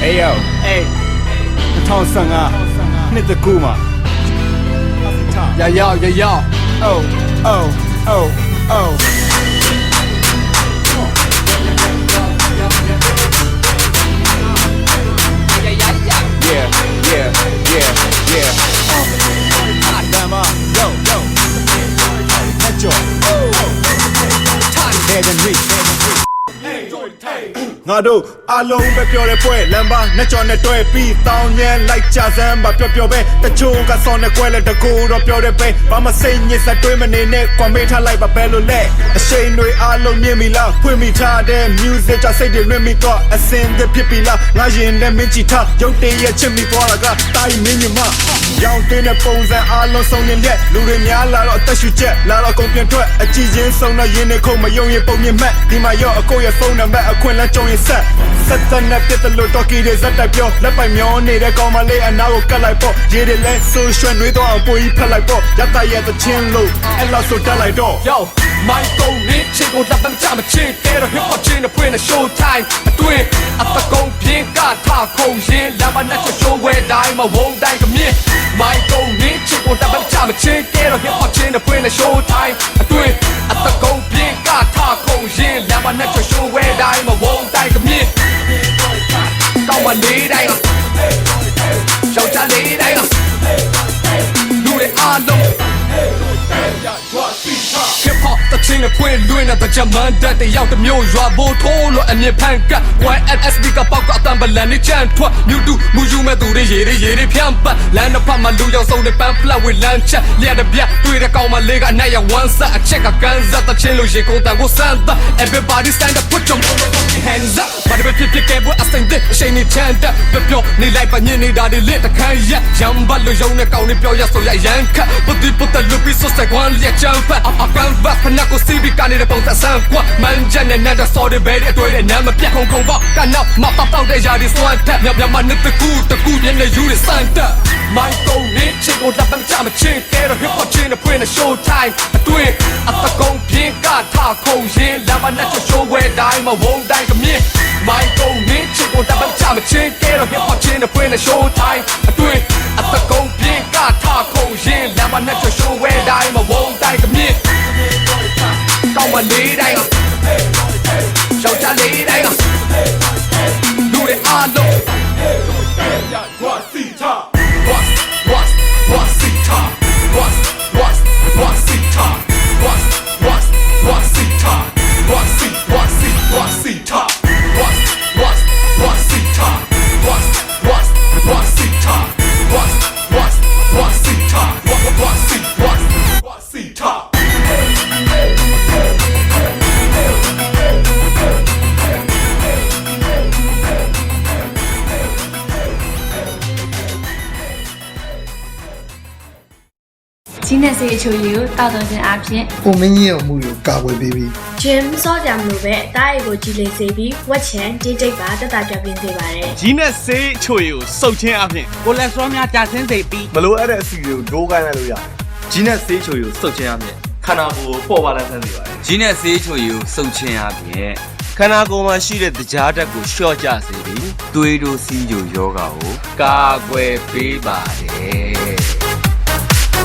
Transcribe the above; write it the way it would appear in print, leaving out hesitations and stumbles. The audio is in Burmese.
Hey yo, hey, 2015နှစ်တကူမှာရရ oh oh oh oh yeah Dama yo let's go head and reachငါတို့အားလုံးပဲပြောတဲ့ပွဲလမ်းပါနဲ့ကြော်နဲ့တွဲပြီးတောင်းညံလိုက်ကြစမ်းပါပြောပဲတချို့ကစော်နဲ့ကွဲလဲတကူတော့ပြောတဲ့ပဲဘာမစိတ်ညစ်စတွေးမနေနဲ့ကွာမေးထားလိုက်ပါပဲလို့လဲအရှိန်တွေအားလုံးမြင်ပြီလားဖွင့်မိထားတဲ့ music ကြောင့်စိတ်တွေရင်းမိတော့အစင်သစ်ဖြစ်ပြီလားငါရင်နဲ့မင်းကြည့်ထားရုပ်တရက်ချစ်မိသွားတာကတိုင်းမင်းမြမရောင်တင်းတဲ့ပုံစံအားလုံးစုံနေတဲ့လူတွေများလာတော့အသက်ရှူချက်လာတော့ကုန်ပြန်ထွက်အကြည့်ချင်းစုံတော့ရင်းနေခုံမယုံရင်ပုံမြင်မှတ်ဒီမှာရောအကိုရဲ့ဖုန်းနံပါတ်အခွင့်လန်းကြုံရင်ဆက်တနဲ့ပြတ်လို့တော့ကီတွေဇက်တိုက်ပြောလက်ပိုင်မျောနေတဲ့ကောင်မလေးအနာကိုကတ်လိုက်ပေါ့ရေးတယ်လဲဆိုရွှဲနှွေးတော့အပွေးဖက်လိုက်ပေါ့ရတရဲ့သချင်းလို့အဲ့လောက်ဆိုတက်လိုက်တော့ Yo my go rich ချေကိုလက်ပံချမချေတဲ့တော့ hip hop ချင်းနဲ့ဖွင့်တဲ့ show time အတွင်းအတကုံပြင်းကထားခုံရင်လာမနဲ့ show ဝဲတိုင်းမဝုံတိုင်းကမြင် my go rich ချေကိုလက်ပံချမချေတဲ့တော့ hip hop ချင်းနဲ့ဖွင့်တဲ့ show time အတွင်းအတကုံပြင်းကထားခုံရင်လာမနဲ့ show ဝဲတိုင်းမဝုံတိုင်းကမြင်ကောင်းမလေးတိုင်းယောက်ျားလေးတိုင်းလူတွေအားလုံးHip hop တချင်းနဲ့ဖွင့်လွှင့်တဲ့ကြမ်းမန်တဲ့တယောက်တစ်မျိုးရွာဘိုးထိုးလို့အမြင်ဖန်က YNSB ကပေါက်ကအတန်ပလန်နဲ့ချမ်းထွက်မြူတူမူယူမဲ့သူတွေရေတွေဖြန့်ပတ်လမ်းတစ်ဖက်မှာလူရောက်ဆုံးတဲ့ပန်းဖလက်ဝေးလမ်းချက်လျက်တပြတွေ့တဲ့ကောင်မလေးကအနက်ရဝမ်းဆက်အချက်ကကန်ဆက်တချင်းလို့ရေကုန်တန်ကိုစမ်းသ Everybody stand up put your hands up ဘာတွေဖြစ်ကဲဘွအစိမ့်တဲ့အချိန်နဲ့ချမ်းတဲ့ပြောနေလိုက်ပါညင်နေတာတွေလက်တခမ်းရက်ရမ်းပတ်လို့ယုံတဲ့ကောင်တွေပြောရဆိုရရန်ခတ်ပုတ်ပုတ်လူပြီးဆိုစကွန်လက်ချမ်းဖက်အကန်ဘတ်ဖနာကိုစီဘီကနေတဲ့ပုံစံဆန်းကွာမန်ဂျန်နဲ့တဲ့စော်တွေပဲတဲ့တွေ့တဲ့နာမပြတ်ခုံပေါ့ကနောက်မပေါက်တဲ့ຢာတွေစွမ်းတက်မြမနဲ့တကူမြင်နေယူတဲ့စမ်းတက်မိုင်းကုန်းနဲ့ချေကိုလက်ပံချမချေတဲ့တော့ hip hop ချင်းနဲ့ဖွင့်တဲ့ show time အတွင်းအတကုံပြင်းကထားခုံရင်လာမနဲ့ show ဝဲတိုင်းမဝုံတိုင်းကမြင်မိုင်းကုန်းနဲ့ချေကိုလက်ပံချမချေတဲ့တော့ hip hop ချင်းနဲ့ဖွင့်တဲ့ show time အတွင်းအတကုံပြင်းကထားခုံရင်လာမနဲ့ show ဝဲတိုင်းမဝုံတိုင်းကမြင်ကောင်းမလေးတိုင်းယောက်ျားလေးတိုင်းလူတွေအားလုံးဝါစီတာဝါစီတာဝါစီတာဝါစီတာဝါစီတာဝါစီတာဝါစီတာဝါစီတာကြီးနဲ့စေးအချိုကြီးကိုတောက်တော်ခြင်းအပြင် ကိုမင်းကြီးရဲ့အမှုကိုကာကွယ်ပေးပြီး ဂျင်းစောကြမလို့ပဲအသားအိတ်ကိုကြည်လိမ့်စေပြီးဝက်ချန်တင်းတိတ်ပါတက်တာကြပြင်းစေပါတယ် ကြီးနဲ့ဆေးအချိုရည်ကိုစုပ်ချင်းအပြင် ကိုလက်စထရောများကြာဆင်းစေပြီး မလိုအပ်တဲ့အဆီတွေကိုဒိုးကိုင်းလိုက်လို့ရတယ်။ဂျင်းနဲ့ဆေးချိုကိုစုပ်ချင်းရမြင့်ခန္ဓာကိုယ်ကိုပေါ့ပါလန်းဆန်းစေပါတယ် ဂျင်းနဲ့ဆေးချိုရည်ကိုစုပ်ချင်းအပြင်ခန္ဓာကိုယ်မှာရှိတဲ့ကြားဓာတ်ကိုလျှော့ကျစေပြီးသွေးတို့စီးကြိုယောဂါကိုကာကွယ်ပေးပါတယ်